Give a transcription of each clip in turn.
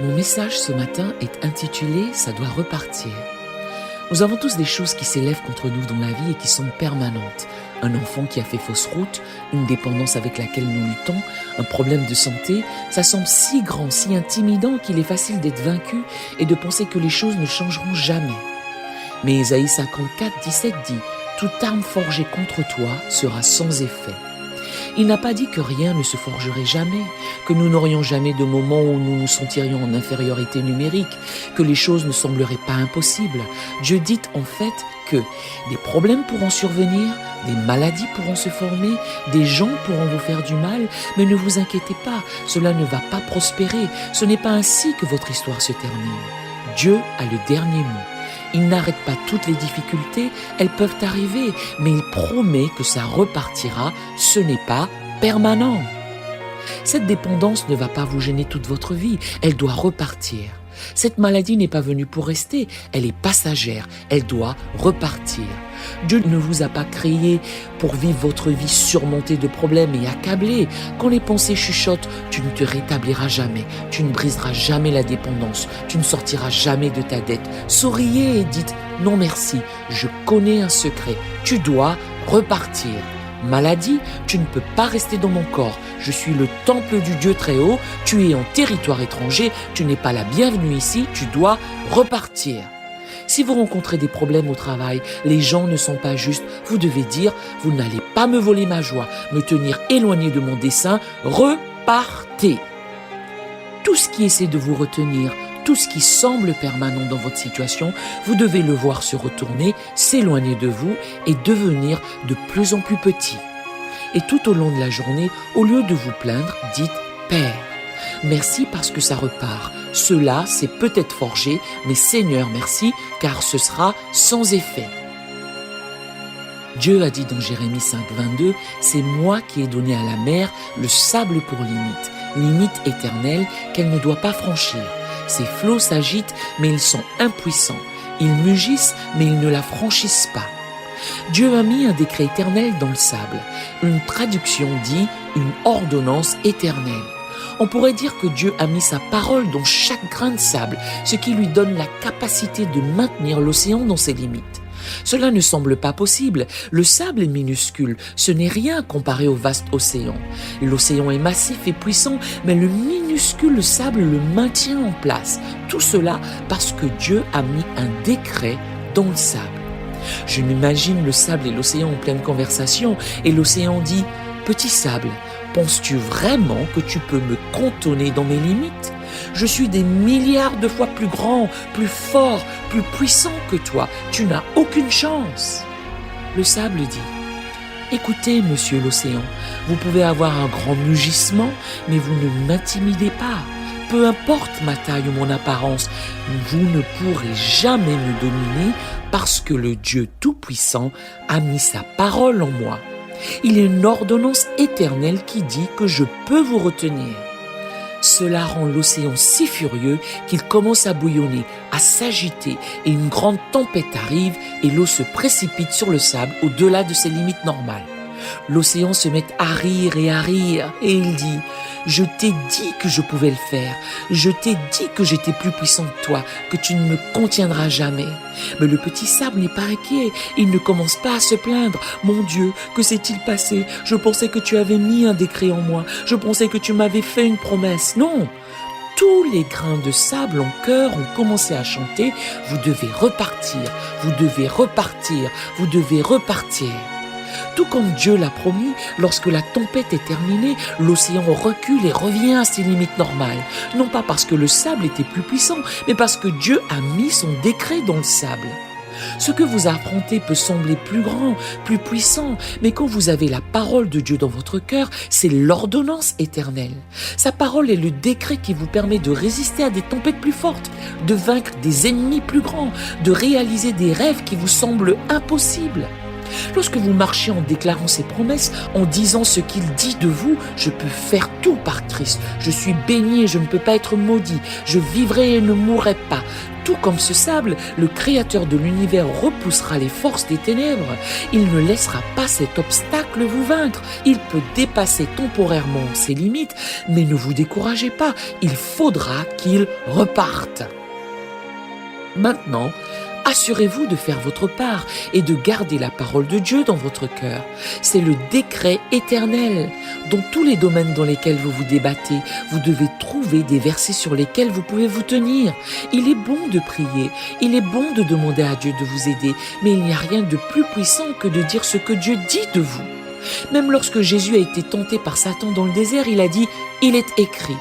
Mon message ce matin est intitulé « Ça doit repartir ». Nous avons tous des choses qui s'élèvent contre nous dans la vie et qui sont permanentes. Un enfant qui a fait fausse route, une dépendance avec laquelle nous luttons, un problème de santé, ça semble si grand, si intimidant qu'il est facile d'être vaincu et de penser que les choses ne changeront jamais. Mais Ésaïe 54, 17 dit « Toute arme forgée contre toi sera sans effet ». Il n'a pas dit que rien ne se forgerait jamais, que nous n'aurions jamais de moment où nous nous sentirions en infériorité numérique, que les choses ne sembleraient pas impossibles. Dieu dit en fait que des problèmes pourront survenir, des maladies pourront se former, des gens pourront vous faire du mal, mais ne vous inquiétez pas, cela ne va pas prospérer. Ce n'est pas ainsi que votre histoire se termine. Dieu a le dernier mot. Il n'arrête pas toutes les difficultés, elles peuvent arriver, mais il promet que ça repartira, ce n'est pas permanent. Cette dépendance ne va pas vous gêner toute votre vie, elle doit repartir. Cette maladie n'est pas venue pour rester, elle est passagère, elle doit repartir. Dieu ne vous a pas créé pour vivre votre vie surmontée de problèmes et accablée. Quand les pensées chuchotent, tu ne te rétabliras jamais, tu ne briseras jamais la dépendance, tu ne sortiras jamais de ta dette. Souriez et dites « Non merci, je connais un secret, tu dois repartir ». Maladie, tu ne peux pas rester dans mon corps. Je suis le temple du Dieu très haut, tu es en territoire étranger, tu n'es pas la bienvenue ici, tu dois repartir. Si vous rencontrez des problèmes au travail, les gens ne sont pas justes, vous devez dire « Vous n'allez pas me voler ma joie, me tenir éloigné de mon dessein, repartez ». Tout ce qui essaie de vous retenir, tout ce qui semble permanent dans votre situation, vous devez le voir se retourner, s'éloigner de vous et devenir de plus en plus petit. Et tout au long de la journée, au lieu de vous plaindre, dites « Père, merci parce que ça repart. Cela, c'est peut-être forgé, mais Seigneur, merci, car ce sera sans effet. » Dieu a dit dans Jérémie 5, 22, « C'est moi qui ai donné à la mer le sable pour limite éternelle qu'elle ne doit pas franchir. Ses flots s'agitent, mais ils sont impuissants. Ils mugissent, mais ils ne la franchissent pas. » Dieu a mis un décret éternel dans le sable. Une traduction dit une ordonnance éternelle. On pourrait dire que Dieu a mis sa parole dans chaque grain de sable, ce qui lui donne la capacité de maintenir l'océan dans ses limites. Cela ne semble pas possible. Le sable est minuscule, ce n'est rien comparé au vaste océan. L'océan est massif et puissant, mais le minuscule sable le maintient en place. Tout cela parce que Dieu a mis un décret dans le sable. Je m'imagine le sable et l'océan en pleine conversation, et l'océan dit « Petit sable, penses-tu vraiment que tu peux me contourner dans mes limites ? Je suis des milliards de fois plus grand, plus fort, plus puissant que toi. Tu n'as aucune chance. » Le sable dit « Écoutez, monsieur l'océan, vous pouvez avoir un grand mugissement, mais vous ne m'intimidez pas. Peu importe ma taille ou mon apparence, vous ne pourrez jamais me dominer parce que le Dieu Tout-Puissant a mis sa parole en moi. Il y a une ordonnance éternelle qui dit que je peux vous retenir. » Cela rend l'océan si furieux qu'il commence à bouillonner, à s'agiter, et une grande tempête arrive et l'eau se précipite sur le sable au-delà de ses limites normales. L'océan se met à rire et il dit « Je t'ai dit que je pouvais le faire, je t'ai dit que j'étais plus puissant que toi, que tu ne me contiendras jamais. » Mais le petit sable n'est pas inquiet, il ne commence pas à se plaindre. « Mon Dieu, que s'est-il passé? Je pensais que tu avais mis un décret en moi, je pensais que tu m'avais fait une promesse. » Non! Tous les grains de sable en chœur ont commencé à chanter « Vous devez repartir, vous devez repartir, vous devez repartir. » Tout comme Dieu l'a promis, lorsque la tempête est terminée, l'océan recule et revient à ses limites normales. Non pas parce que le sable était plus puissant, mais parce que Dieu a mis son décret dans le sable. Ce que vous affrontez peut sembler plus grand, plus puissant, mais quand vous avez la parole de Dieu dans votre cœur, c'est l'ordonnance éternelle. Sa parole est le décret qui vous permet de résister à des tempêtes plus fortes, de vaincre des ennemis plus grands, de réaliser des rêves qui vous semblent impossibles. Lorsque vous marchez en déclarant ses promesses, en disant ce qu'il dit de vous, je peux faire tout par Christ, je suis béni et je ne peux pas être maudit, je vivrai et ne mourrai pas. Tout comme ce sable, le Créateur de l'univers repoussera les forces des ténèbres. Il ne laissera pas cet obstacle vous vaincre. Il peut dépasser temporairement ses limites, mais ne vous découragez pas, il faudra qu'il reparte. Maintenant, assurez-vous de faire votre part et de garder la parole de Dieu dans votre cœur. C'est le décret éternel. Dans tous les domaines dans lesquels vous vous débattez, vous devez trouver des versets sur lesquels vous pouvez vous tenir. Il est bon de prier, il est bon de demander à Dieu de vous aider, mais il n'y a rien de plus puissant que de dire ce que Dieu dit de vous. Même lorsque Jésus a été tenté par Satan dans le désert, il a dit « Il est écrit ».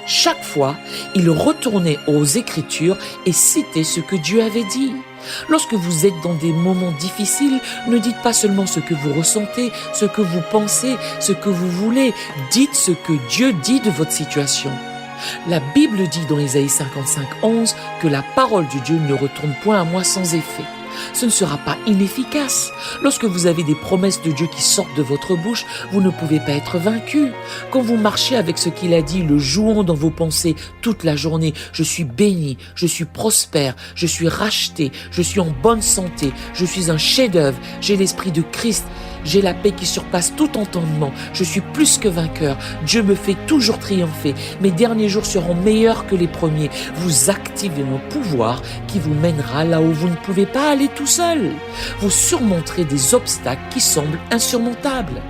Chaque fois, il retournait aux Écritures et citait ce que Dieu avait dit. Lorsque vous êtes dans des moments difficiles, ne dites pas seulement ce que vous ressentez, ce que vous pensez, ce que vous voulez. Dites ce que Dieu dit de votre situation. La Bible dit dans Ésaïe 55:11 que la parole de Dieu ne retourne point à moi sans effet. Ce ne sera pas inefficace. Lorsque vous avez des promesses de Dieu qui sortent de votre bouche, vous ne pouvez pas être vaincu. Quand vous marchez avec ce qu'il a dit, le jouant dans vos pensées toute la journée, je suis béni, je suis prospère, je suis racheté, je suis en bonne santé, je suis un chef-d'œuvre, j'ai l'esprit de Christ, j'ai la paix qui surpasse tout entendement, je suis plus que vainqueur, Dieu me fait toujours triompher, mes derniers jours seront meilleurs que les premiers. Vous activez un pouvoir qui vous mènera là où vous ne pouvez pas aller tout seul. Vous surmonterez des obstacles qui semblent insurmontables.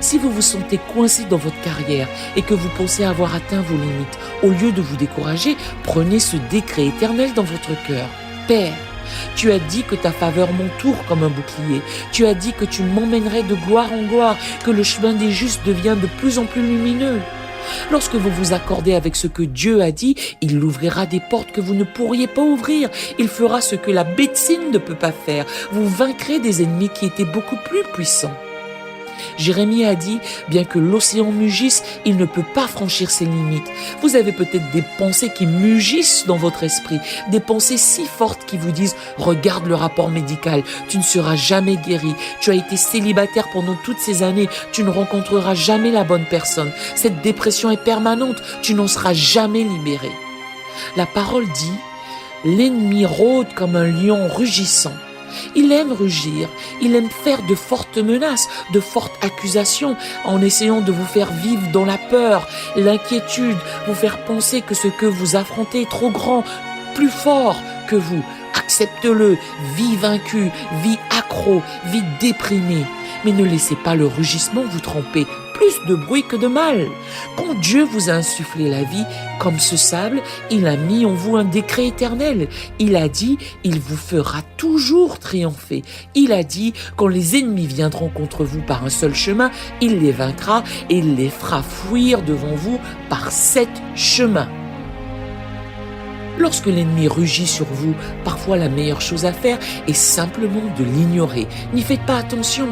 Si vous vous sentez coincé dans votre carrière et que vous pensez avoir atteint vos limites, au lieu de vous décourager, prenez ce décret éternel dans votre cœur. Père, tu as dit que ta faveur m'entoure comme un bouclier. Tu as dit que tu m'emmènerais de gloire en gloire, que le chemin des justes devient de plus en plus lumineux. Lorsque vous vous accordez avec ce que Dieu a dit, il ouvrira des portes que vous ne pourriez pas ouvrir. Il fera ce que la médecine ne peut pas faire. Vous vaincrez des ennemis qui étaient beaucoup plus puissants. Jérémie a dit, bien que l'océan mugisse, il ne peut pas franchir ses limites. Vous avez peut-être des pensées qui mugissent dans votre esprit, des pensées si fortes qui vous disent, regarde le rapport médical, tu ne seras jamais guéri, tu as été célibataire pendant toutes ces années, tu ne rencontreras jamais la bonne personne, cette dépression est permanente, tu n'en seras jamais libéré. La parole dit, l'ennemi rôde comme un lion rugissant. Il aime rugir, il aime faire de fortes menaces, de fortes accusations, en essayant de vous faire vivre dans la peur, l'inquiétude, vous faire penser que ce que vous affrontez est trop grand, plus fort que vous. Accepte-le, vis vaincu, vis accro, vis déprimé. Mais ne laissez pas le rugissement vous tromper, plus de bruit que de mal. Quand Dieu vous a insufflé la vie, comme ce sable, il a mis en vous un décret éternel. Il a dit, il vous fera toujours triompher. Il a dit, quand les ennemis viendront contre vous par un seul chemin, il les vaincra et il les fera fuir devant vous par 7 chemins. Lorsque l'ennemi rugit sur vous, parfois la meilleure chose à faire est simplement de l'ignorer. N'y faites pas attention.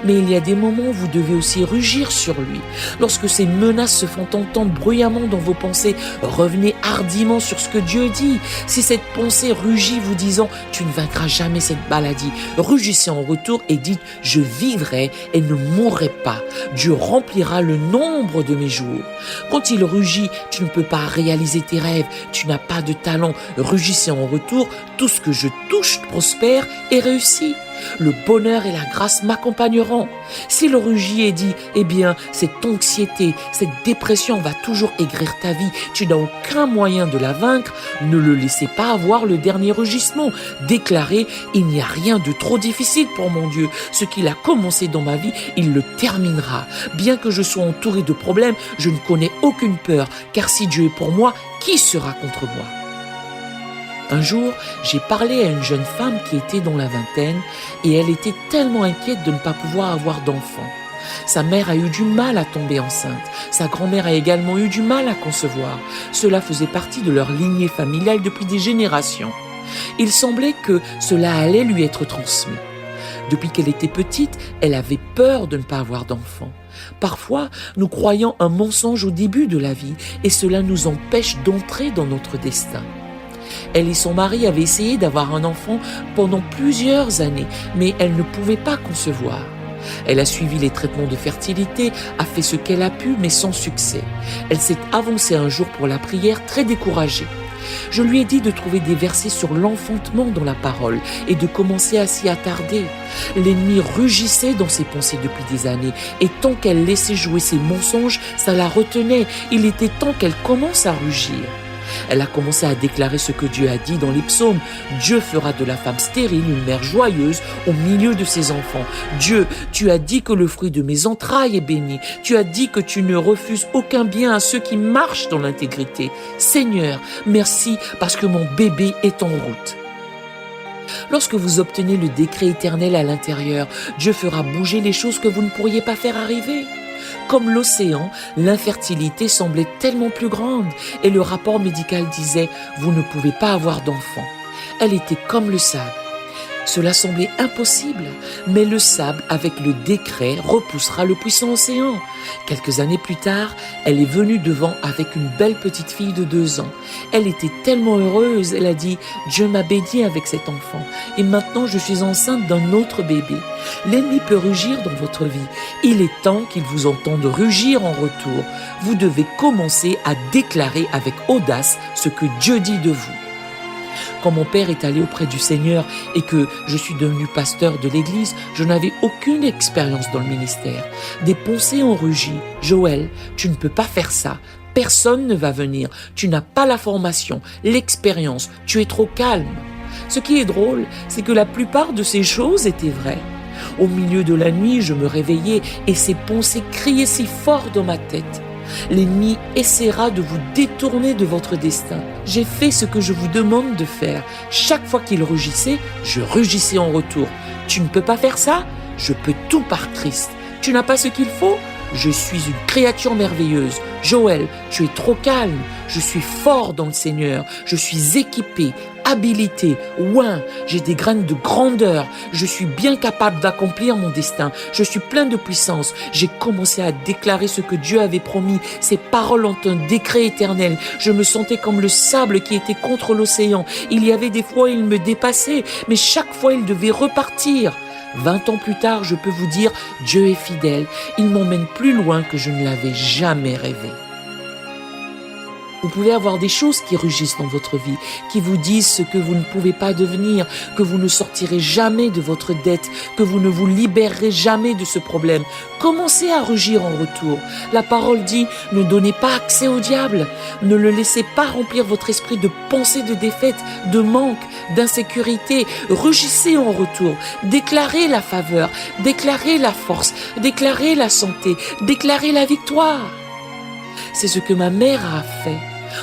Mais il y a des moments où vous devez aussi rugir sur lui. Lorsque ces menaces se font entendre bruyamment dans vos pensées, revenez hardiment sur ce que Dieu dit. Si cette pensée rugit vous disant « tu ne vaincras jamais cette maladie », rugissez en retour et dites « je vivrai et ne mourrai pas. Dieu remplira le nombre de mes jours ». Quand il rugit, tu ne peux pas réaliser tes rêves, tu n'as pas de talent, rugissez en retour, tout ce que je touche prospère et réussit. Le bonheur et la grâce m'accompagneront. Si le rugit est dit, eh bien, cette anxiété, cette dépression va toujours aigrir ta vie, tu n'as aucun moyen de la vaincre, ne le laissez pas avoir le dernier rugissement. Déclarez, il n'y a rien de trop difficile pour mon Dieu. Ce qu'il a commencé dans ma vie, il le terminera. Bien que je sois entouré de problèmes, je ne connais aucune peur, car si Dieu est pour moi, qui sera contre moi ? Un jour, j'ai parlé à une jeune femme qui était dans la vingtaine et elle était tellement inquiète de ne pas pouvoir avoir d'enfant. Sa mère a eu du mal à tomber enceinte. Sa grand-mère a également eu du mal à concevoir. Cela faisait partie de leur lignée familiale depuis des générations. Il semblait que cela allait lui être transmis. Depuis qu'elle était petite, elle avait peur de ne pas avoir d'enfant. Parfois, nous croyons un mensonge au début de la vie et cela nous empêche d'entrer dans notre destin. Elle et son mari avaient essayé d'avoir un enfant pendant plusieurs années, mais elle ne pouvait pas concevoir. Elle a suivi les traitements de fertilité, a fait ce qu'elle a pu, mais sans succès. Elle s'est avancée un jour pour la prière, très découragée. Je lui ai dit de trouver des versets sur l'enfantement dans la parole et de commencer à s'y attarder. L'ennemi rugissait dans ses pensées depuis des années et tant qu'elle laissait jouer ses mensonges, ça la retenait. Il était temps qu'elle commence à rugir. Elle a commencé à déclarer ce que Dieu a dit dans les psaumes. Dieu fera de la femme stérile une mère joyeuse au milieu de ses enfants. Dieu, tu as dit que le fruit de mes entrailles est béni. Tu as dit que tu ne refuses aucun bien à ceux qui marchent dans l'intégrité. Seigneur, merci parce que mon bébé est en route. Lorsque vous obtenez le décret éternel à l'intérieur, Dieu fera bouger les choses que vous ne pourriez pas faire arriver. Comme l'océan, l'infertilité semblait tellement plus grande et le rapport médical disait « vous ne pouvez pas avoir d'enfant ». Elle était comme le sable. Cela semblait impossible, mais le sable, avec le décret, repoussera le puissant océan. Quelques années plus tard, elle est venue devant avec une belle petite fille de 2 ans. Elle était tellement heureuse, elle a dit « Dieu m'a bénie avec cet enfant et maintenant je suis enceinte d'un autre bébé ». L'ennemi peut rugir dans votre vie. Il est temps qu'il vous entende rugir en retour. Vous devez commencer à déclarer avec audace ce que Dieu dit de vous. Quand mon père est allé auprès du Seigneur et que je suis devenu pasteur de l'église, je n'avais aucune expérience dans le ministère. Des pensées ont rugi. « Joël, tu ne peux pas faire ça. Personne ne va venir. Tu n'as pas la formation, l'expérience. Tu es trop calme. » Ce qui est drôle, c'est que la plupart de ces choses étaient vraies. Au milieu de la nuit, je me réveillais et ces pensées criaient si fort dans ma tête. L'ennemi essaiera de vous détourner de votre destin. J'ai fait ce que je vous demande de faire. Chaque fois qu'il rugissait, je rugissais en retour. Tu ne peux pas faire ça? Je peux tout par Christ. Tu n'as pas ce qu'il faut? Je suis une créature merveilleuse. Joël, tu es trop calme. Je suis fort dans le Seigneur. Je suis équipé, habilité, oint. J'ai des graines de grandeur. Je suis bien capable d'accomplir mon destin. Je suis plein de puissance. J'ai commencé à déclarer ce que Dieu avait promis. Ces paroles ont un décret éternel. Je me sentais comme le sable qui était contre l'océan. Il y avait des fois, il me dépassait, mais chaque fois, il devait repartir. 20 ans plus tard, je peux vous dire, Dieu est fidèle. Il m'emmène plus loin que je ne l'avais jamais rêvé. Vous pouvez avoir des choses qui rugissent dans votre vie, qui vous disent ce que vous ne pouvez pas devenir, que vous ne sortirez jamais de votre dette, que vous ne vous libérerez jamais de ce problème. Commencez à rugir en retour. La parole dit, ne donnez pas accès au diable. Ne le laissez pas remplir votre esprit de pensées de défaite, de manque, d'insécurité. Rugissez en retour. Déclarez la faveur, déclarez la force, déclarez la santé, déclarez la victoire. C'est ce que ma mère a fait.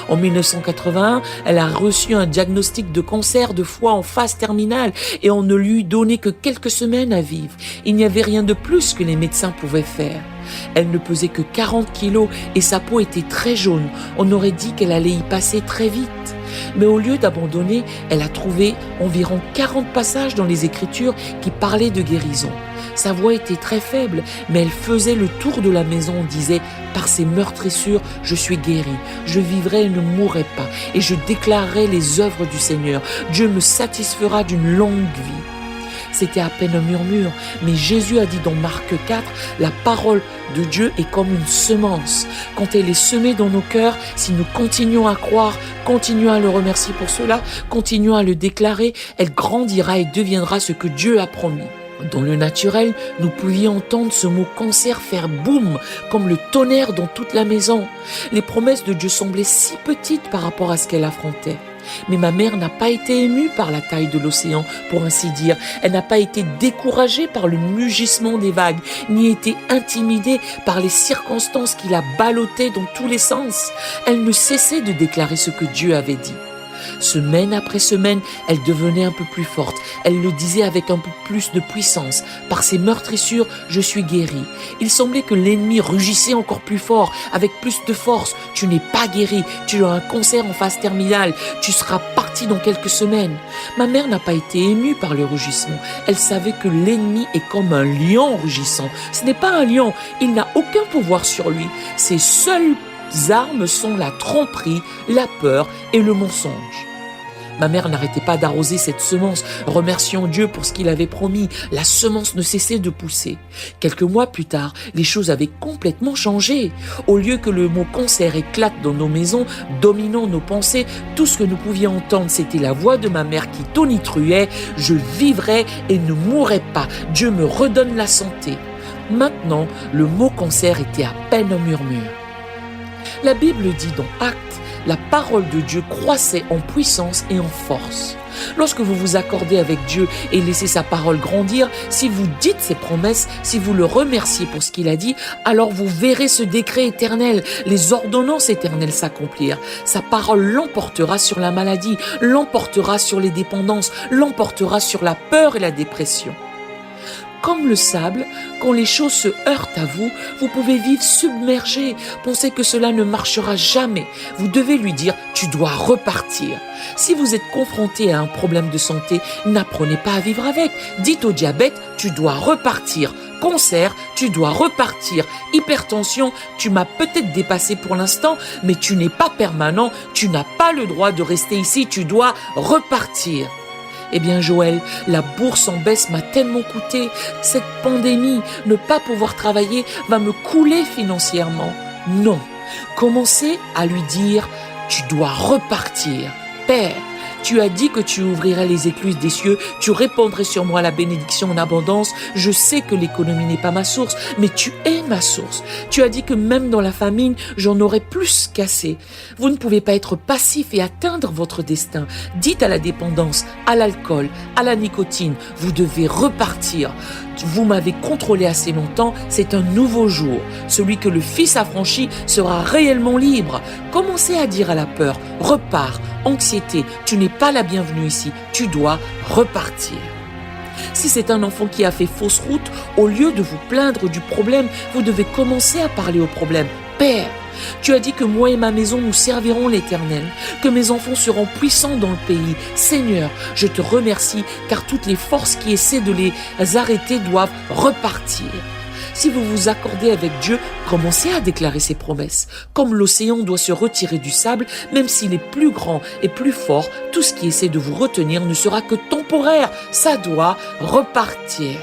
En 1981, elle a reçu un diagnostic de cancer de foie en phase terminale et on ne lui donnait que quelques semaines à vivre. Il n'y avait rien de plus que les médecins pouvaient faire. Elle ne pesait que 40 kilos et sa peau était très jaune. On aurait dit qu'elle allait y passer très vite. Mais au lieu d'abandonner, elle a trouvé environ 40 passages dans les Écritures qui parlaient de guérison. Sa voix était très faible, mais elle faisait le tour de la maison. On disait « Par ses meurtrissures, je suis guérie. Je vivrai et ne mourrai pas. Et je déclarerai les œuvres du Seigneur. Dieu me satisfera d'une longue vie. » C'était à peine un murmure, mais Jésus a dit dans Marc 4, la parole de Dieu est comme une semence. Quand elle est semée dans nos cœurs, si nous continuons à croire, continuons à le remercier pour cela, continuons à le déclarer, elle grandira et deviendra ce que Dieu a promis. Dans le naturel, nous pouvions entendre ce mot cancer faire boum, comme le tonnerre dans toute la maison. Les promesses de Dieu semblaient si petites par rapport à ce qu'elle affrontait. Mais ma mère n'a pas été émue par la taille de l'océan, pour ainsi dire. Elle n'a pas été découragée par le mugissement des vagues, ni été intimidée par les circonstances qui la ballottaient dans tous les sens. Elle ne cessait de déclarer ce que Dieu avait dit. Semaine après semaine, elle devenait un peu plus forte. Elle le disait avec un peu plus de puissance. Par ses meurtrissures, je suis guérie. Il semblait que l'ennemi rugissait encore plus fort, avec plus de force. Tu n'es pas guérie, tu as un cancer en phase terminale, tu seras partie dans quelques semaines. Ma mère n'a pas été émue par le rugissement. Elle savait que l'ennemi est comme un lion rugissant. Ce n'est pas un lion, il n'a aucun pouvoir sur lui. Ses seules armes sont la tromperie, la peur et le mensonge. Ma mère n'arrêtait pas d'arroser cette semence, remerciant Dieu pour ce qu'il avait promis. La semence ne cessait de pousser. Quelques mois plus tard, les choses avaient complètement changé. Au lieu que le mot cancer éclate dans nos maisons, dominant nos pensées, tout ce que nous pouvions entendre, c'était la voix de ma mère qui tonitruait « Je vivrai et ne mourrai pas. Dieu me redonne la santé. » Maintenant, le mot cancer était à peine un murmure. La Bible dit dans Actes, la parole de Dieu croissait en puissance et en force. Lorsque vous vous accordez avec Dieu et laissez sa parole grandir, si vous dites ses promesses, si vous le remerciez pour ce qu'il a dit, alors vous verrez ce décret éternel, les ordonnances éternelles s'accomplir. Sa parole l'emportera sur la maladie, l'emportera sur les dépendances, l'emportera sur la peur et la dépression. Comme le sable, quand les choses se heurtent à vous, vous pouvez vivre submergé. Pensez que cela ne marchera jamais. Vous devez lui dire « tu dois repartir ». Si vous êtes confronté à un problème de santé, n'apprenez pas à vivre avec. Dites au diabète « tu dois repartir ». Cancer, tu dois repartir. Hypertension, tu m'as peut-être dépassé pour l'instant, mais tu n'es pas permanent. Tu n'as pas le droit de rester ici. Tu dois repartir. Eh bien Joël, la bourse en baisse m'a tellement coûté. Cette pandémie, ne pas pouvoir travailler va me couler financièrement. Non, commencez à lui dire « tu dois repartir. Père, tu as dit que tu ouvrirais les écluses des cieux, tu répandrais sur moi la bénédiction en abondance. Je sais que l'économie n'est pas ma source, mais tu es ma source. Tu as dit que même dans la famine, j'en aurais plus qu'assez. Vous ne pouvez pas être passif et atteindre votre destin. Dites à la dépendance, à l'alcool, à la nicotine, vous devez repartir. Vous m'avez contrôlé assez longtemps, c'est un nouveau jour. Celui que le Fils a franchi sera réellement libre. Commencez à dire à la peur, repars, anxiété, tu n'es pas la bienvenue ici, tu dois repartir. Si c'est un enfant qui a fait fausse route, au lieu de vous plaindre du problème, vous devez commencer à parler au problème. Père, tu as dit que moi et ma maison nous servirons l'Éternel, que mes enfants seront puissants dans le pays. Seigneur, je te remercie car toutes les forces qui essaient de les arrêter doivent repartir. Si vous vous accordez avec Dieu, commencez à déclarer ses promesses. Comme l'océan doit se retirer du sable, même s'il est plus grand et plus fort, tout ce qui essaie de vous retenir ne sera que temporaire. Ça doit repartir.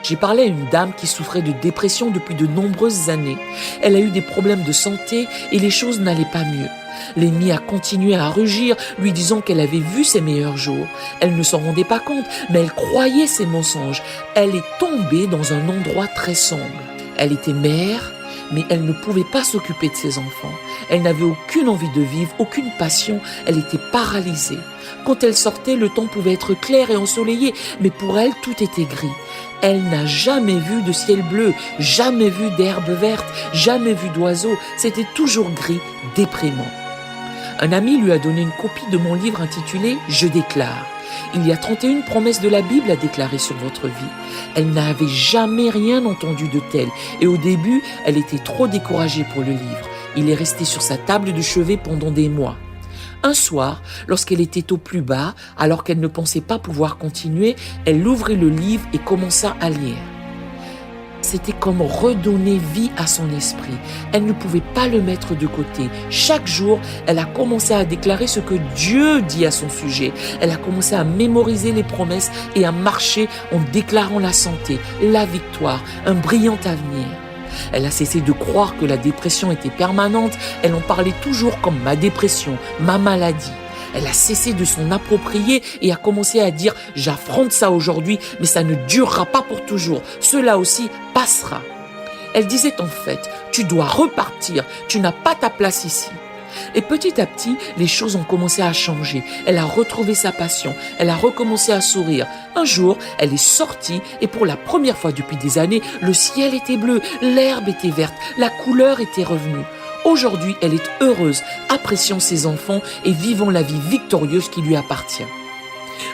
J'ai parlé à une dame qui souffrait de dépression depuis de nombreuses années. Elle a eu des problèmes de santé et les choses n'allaient pas mieux. L'ennemi a continué à rugir, lui disant qu'elle avait vu ses meilleurs jours. Elle ne s'en rendait pas compte, mais elle croyait ces mensonges. Elle est tombée dans un endroit très sombre. Elle était mère, mais elle ne pouvait pas s'occuper de ses enfants. Elle n'avait aucune envie de vivre, aucune passion, elle était paralysée. Quand elle sortait, le temps pouvait être clair et ensoleillé, mais pour elle, tout était gris. Elle n'a jamais vu de ciel bleu, jamais vu d'herbe verte, jamais vu d'oiseaux. C'était toujours gris, déprimant. Un ami lui a donné une copie de mon livre intitulé « Je déclare ». Il y a 31 promesses de la Bible à déclarer sur votre vie. Elle n'avait jamais rien entendu de tel et au début, elle était trop découragée pour le livre. Il est resté sur sa table de chevet pendant des mois. Un soir, lorsqu'elle était au plus bas, alors qu'elle ne pensait pas pouvoir continuer, elle ouvrit le livre et commença à lire. C'était comme redonner vie à son esprit. Elle ne pouvait pas le mettre de côté. Chaque jour, elle a commencé à déclarer ce que Dieu dit à son sujet. Elle a commencé à mémoriser les promesses et à marcher en déclarant la santé, la victoire, un brillant avenir. Elle a cessé de croire que la dépression était permanente. Elle en parlait toujours comme ma dépression, ma maladie. Elle a cessé de s'en approprier et a commencé à dire « j'affronte ça aujourd'hui, mais ça ne durera pas pour toujours. Cela aussi passera. » Elle disait en fait « tu dois repartir, tu n'as pas ta place ici. » Et petit à petit, les choses ont commencé à changer. Elle a retrouvé sa passion. Elle a recommencé à sourire. Un jour, elle est sortie et pour la première fois depuis des années, le ciel était bleu, l'herbe était verte, la couleur était revenue. Aujourd'hui, elle est heureuse, appréciant ses enfants et vivant la vie victorieuse qui lui appartient.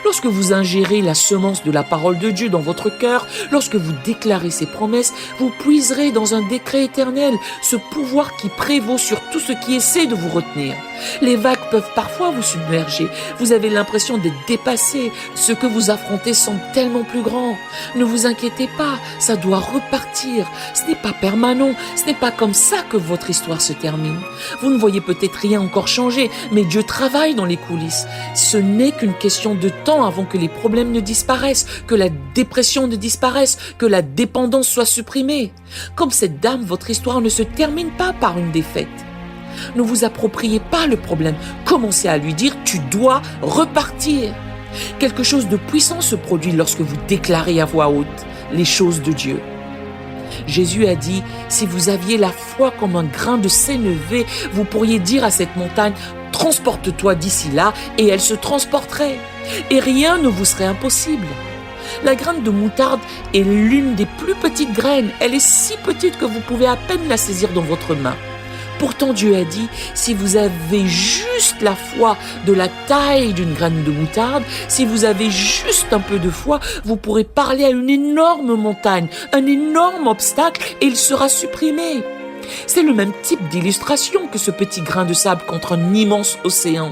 Lorsque vous ingérez la semence de la parole de Dieu dans votre cœur, lorsque vous déclarez ses promesses, vous puiserez dans un décret éternel ce pouvoir qui prévaut sur tout ce qui essaie de vous retenir. Les vagues peuvent parfois vous submerger. Vous avez l'impression d'être dépassé. Ce que vous affrontez semble tellement plus grand. Ne vous inquiétez pas, ça doit repartir. Ce n'est pas permanent. Ce n'est pas comme ça que votre histoire se termine. Vous ne voyez peut-être rien encore changer, mais Dieu travaille dans les coulisses. Ce n'est qu'une question de temps avant que les problèmes ne disparaissent, que la dépression ne disparaisse, que la dépendance soit supprimée. Comme cette dame, votre histoire ne se termine pas par une défaite. Ne vous appropriez pas le problème. Commencez à lui dire « tu dois repartir ». Quelque chose de puissant se produit lorsque vous déclarez à voix haute les choses de Dieu. Jésus a dit « si vous aviez la foi comme un grain de sénévé, vous pourriez dire à cette montagne « transporte-toi d'ici là » et elle se transporterait. Et rien ne vous serait impossible. La graine de moutarde est l'une des plus petites graines. Elle est si petite que vous pouvez à peine la saisir dans votre main. Pourtant, Dieu a dit, si vous avez juste la foi de la taille d'une graine de moutarde, si vous avez juste un peu de foi, vous pourrez parler à une énorme montagne, un énorme obstacle, et il sera supprimé. C'est le même type d'illustration que ce petit grain de sable contre un immense océan.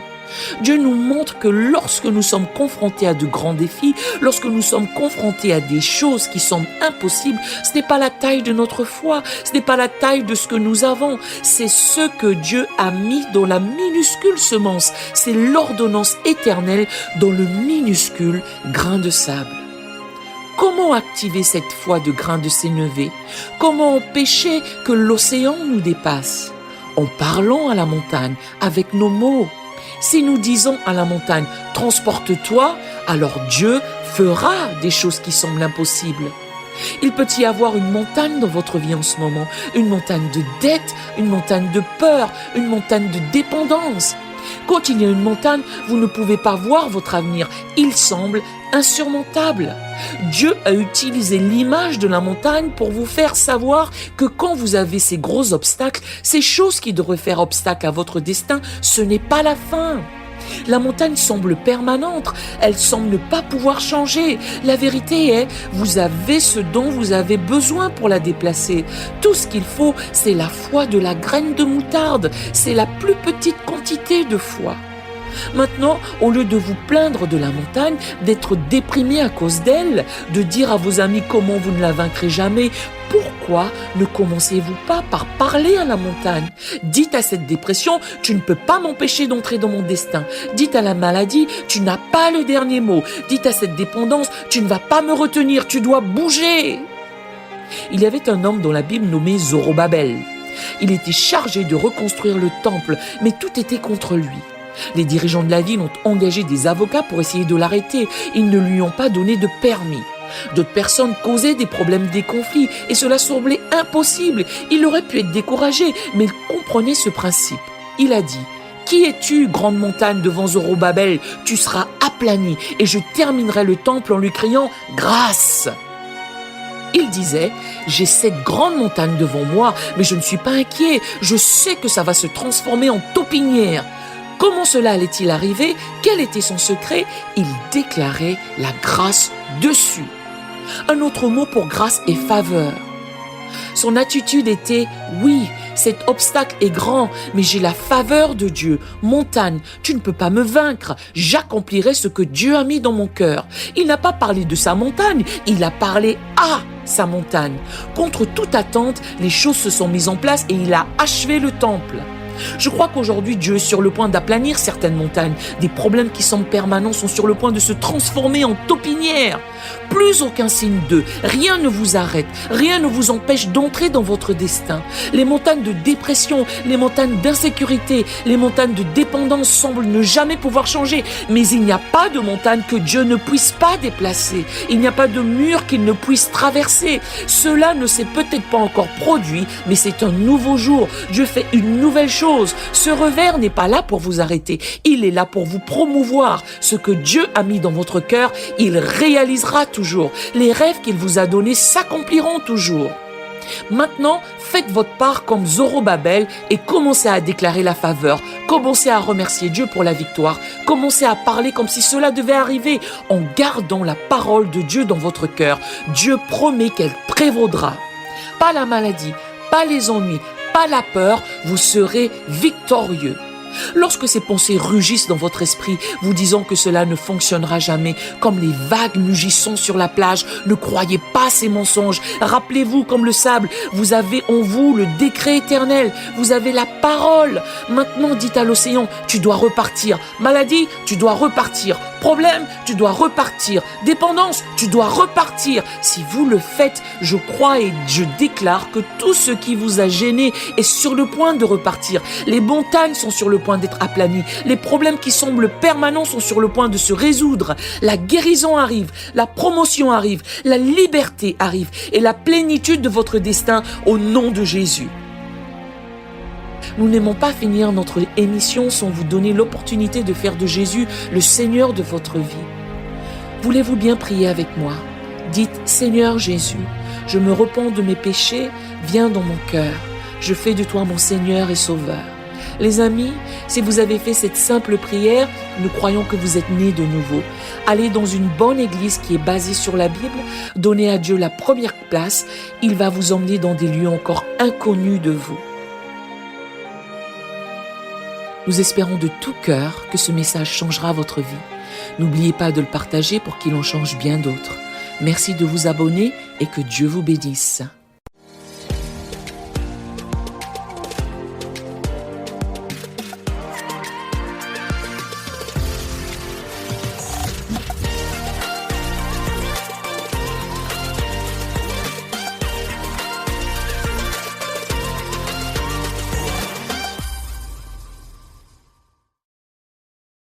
Dieu nous montre que lorsque nous sommes confrontés à de grands défis, lorsque nous sommes confrontés à des choses qui semblent impossibles, ce n'est pas la taille de notre foi, ce n'est pas la taille de ce que nous avons, c'est ce que Dieu a mis dans la minuscule semence, c'est l'ordonnance éternelle dans le minuscule grain de sable. Comment activer cette foi de grain de sénévé? Comment empêcher que l'océan nous dépasse? En parlant à la montagne, avec nos mots. Si nous disons à la montagne « transporte-toi », alors Dieu fera des choses qui semblent impossibles. Il peut y avoir une montagne dans votre vie en ce moment, une montagne de dette, une montagne de peur, une montagne de dépendance. Quand il y a une montagne, vous ne pouvez pas voir votre avenir. Il semble insurmontable. Dieu a utilisé l'image de la montagne pour vous faire savoir que quand vous avez ces gros obstacles, ces choses qui devraient faire obstacle à votre destin, ce n'est pas la fin. La montagne semble permanente, elle semble ne pas pouvoir changer. La vérité est, vous avez ce dont vous avez besoin pour la déplacer. Tout ce qu'il faut, c'est la foi de la graine de moutarde, c'est la plus petite quantité de foi. Maintenant, au lieu de vous plaindre de la montagne, d'être déprimé à cause d'elle, de dire à vos amis comment vous ne la vaincrez jamais, pourquoi ne commencez-vous pas par parler à la montagne? Dites à cette dépression, tu ne peux pas m'empêcher d'entrer dans mon destin. Dites à la maladie, tu n'as pas le dernier mot. Dites à cette dépendance, tu ne vas pas me retenir, tu dois bouger. Il y avait un homme dans la Bible nommé Zorobabel. Il était chargé de reconstruire le temple, mais tout était contre lui. Les dirigeants de la ville ont engagé des avocats pour essayer de l'arrêter. Ils ne lui ont pas donné de permis. D'autres personnes causaient des problèmes, des conflits, et cela semblait impossible. Il aurait pu être découragé, mais il comprenait ce principe. Il a dit « Qui es-tu, grande montagne devant Zorobabel? Tu seras aplani, et je terminerai le temple en lui criant « Grâce !» Il disait « J'ai cette grande montagne devant moi, mais je ne suis pas inquiet. Je sais que ça va se transformer en taupinière. » Comment cela allait-il arriver? Quel était son secret? Il déclarait la grâce dessus. Un autre mot pour grâce est faveur. Son attitude était « Oui, cet obstacle est grand, mais j'ai la faveur de Dieu. Montagne, tu ne peux pas me vaincre. J'accomplirai ce que Dieu a mis dans mon cœur. » Il n'a pas parlé de sa montagne, il a parlé à sa montagne. Contre toute attente, les choses se sont mises en place et il a achevé le temple. Je crois qu'aujourd'hui, Dieu est sur le point d'aplanir certaines montagnes. Des problèmes qui semblent permanents sont sur le point de se transformer en taupinières. Plus aucun signe d'eux. Rien ne vous arrête. Rien ne vous empêche d'entrer dans votre destin. Les montagnes de dépression, les montagnes d'insécurité, les montagnes de dépendance semblent ne jamais pouvoir changer. Mais il n'y a pas de montagne que Dieu ne puisse pas déplacer. Il n'y a pas de mur qu'il ne puisse traverser. Cela ne s'est peut-être pas encore produit, mais c'est un nouveau jour. Dieu fait une nouvelle chose. Ce revers n'est pas là pour vous arrêter. Il est là pour vous promouvoir. Ce que Dieu a mis dans votre cœur, il réalisera toujours. Les rêves qu'il vous a donnés s'accompliront toujours. Maintenant, faites votre part comme Zorobabel et commencez à déclarer la faveur. Commencez à remercier Dieu pour la victoire. Commencez à parler comme si cela devait arriver en gardant la parole de Dieu dans votre cœur. Dieu promet qu'elle prévaudra. Pas la maladie, pas les ennuis, pas la peur, vous serez victorieux. Lorsque ces pensées rugissent dans votre esprit, vous disant que cela ne fonctionnera jamais, comme les vagues mugissant sur la plage, ne croyez pas ces mensonges. Rappelez-vous comme le sable, vous avez en vous le décret éternel, vous avez la parole. Maintenant, dites à l'océan, tu dois repartir. Maladie, tu dois repartir. Problème, tu dois repartir. Dépendance, tu dois repartir. Si vous le faites, je crois et je déclare que tout ce qui vous a gêné est sur le point de repartir. Les montagnes sont sur le point d'être aplanies. Les problèmes qui semblent permanents sont sur le point de se résoudre. La guérison arrive, la promotion arrive, la liberté arrive et la plénitude de votre destin au nom de Jésus. Nous n'aimons pas finir notre émission sans vous donner l'opportunité de faire de Jésus le Seigneur de votre vie. Voulez-vous bien prier avec moi? Dites, Seigneur Jésus, je me repens de mes péchés, viens dans mon cœur. Je fais de toi mon Seigneur et Sauveur. Les amis, si vous avez fait cette simple prière, nous croyons que vous êtes nés de nouveau. Allez dans une bonne église qui est basée sur la Bible, donnez à Dieu la première place, il va vous emmener dans des lieux encore inconnus de vous. Nous espérons de tout cœur que ce message changera votre vie. N'oubliez pas de le partager pour qu'il en change bien d'autres. Merci de vous abonner et que Dieu vous bénisse.